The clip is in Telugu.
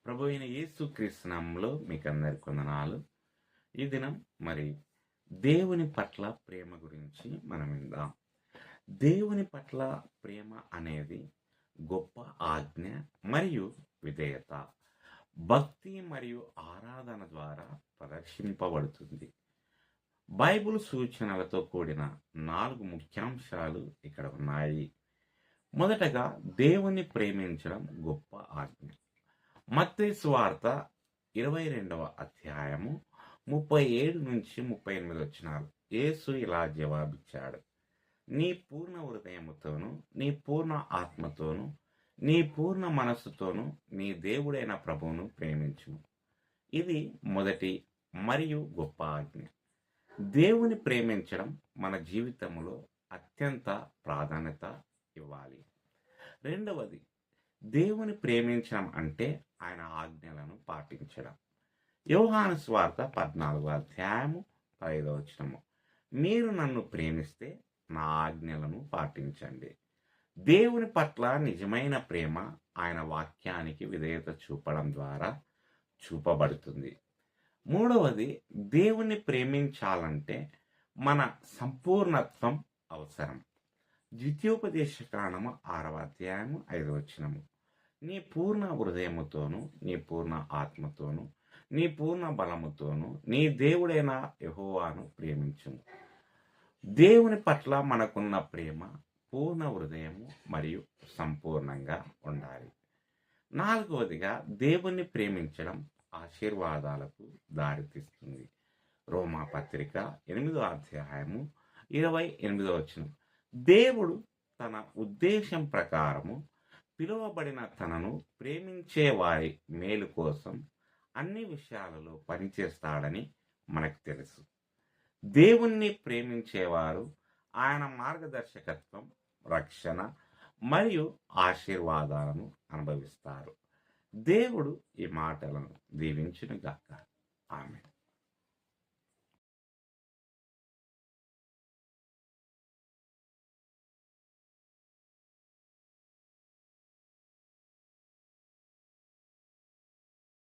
ప్రభు అయిన యేసుక్రీస్తు నామములో మీకందరికి వందనాలు. ఈ దినం మరి దేవుని పట్ల ప్రేమ గురించి మనం విందాం. దేవుని పట్ల ప్రేమ అనేది గొప్ప ఆజ్ఞ మరియు విధేయత, భక్తి మరియు ఆరాధన ద్వారా ప్రదర్శింపబడుతుంది. బైబిల్ సూచనలతో కూడిన 4 ముఖ్యాంశాలు ఇక్కడ ఉన్నాయి. మొదటగా, దేవుని ప్రేమించడం గొప్ప ఆజ్ఞ. మత్తయి సువార్త 22వ అధ్యాయము 37-38 వచనాలు. యేసు ఇలా జవాబిచ్చాడు: నీ పూర్ణ హృదయముతోను, నీ పూర్ణ ఆత్మతోను, నీ పూర్ణ మనస్సుతోను నీ దేవుడైన ప్రభువును ప్రేమించుము. ఇది మొదటి మరియు గొప్ప ఆజ్ఞ. దేవుని ప్రేమించడం మన జీవితంలో అత్యంత ప్రాధాన్యత ఇవ్వాలి. రెండవది, దేవుని ప్రేమించడం అంటే ఆయన ఆజ్ఞలను పాటించడం. యోహాను సువార్త 14వ అధ్యాయము 15వ వచనము. మీరు నన్ను ప్రేమిస్తే నా ఆజ్ఞలను పాటించండి. దేవుని పట్ల నిజమైన ప్రేమ ఆయన వాక్యానికి విధేయత చూపడం ద్వారా చూపబడుతుంది. మూడవది, దేవుని ప్రేమించాలంటే మన సంపూర్ణత్వం అవసరం. ద్వితీయోపదేశకాండము 6వ అధ్యాయము 5వ వచనము. నీ పూర్ణ హృదయముతోను, నీ పూర్ణ ఆత్మతోను, నీ పూర్ణ బలముతోను నీ దేవుడైన యెహోవాను ప్రేమించుము. దేవుని పట్ల మనకున్న ప్రేమ పూర్ణ హృదయము మరియు సంపూర్ణంగా ఉండాలి. నాలుగవదిగా, దేవుణ్ణి ప్రేమించడం ఆశీర్వాదాలకు దారితీస్తుంది. రోమా పత్రిక 8వ అధ్యాయము 28వ వచనం. దేవుడు తన ఉద్దేశం ప్రకారము పిలువబడిన తనను ప్రేమించే వారి మేలు కోసం అన్ని విషయాలలో పనిచేస్తాడని మనకు తెలుసు. దేవుణ్ణి ప్రేమించేవారు ఆయన మార్గదర్శకత్వం, రక్షణ మరియు ఆశీర్వాదాలను అనుభవిస్తారు. దేవుడు ఈ మాటలను దీవించునుగాక. ఆమేన్.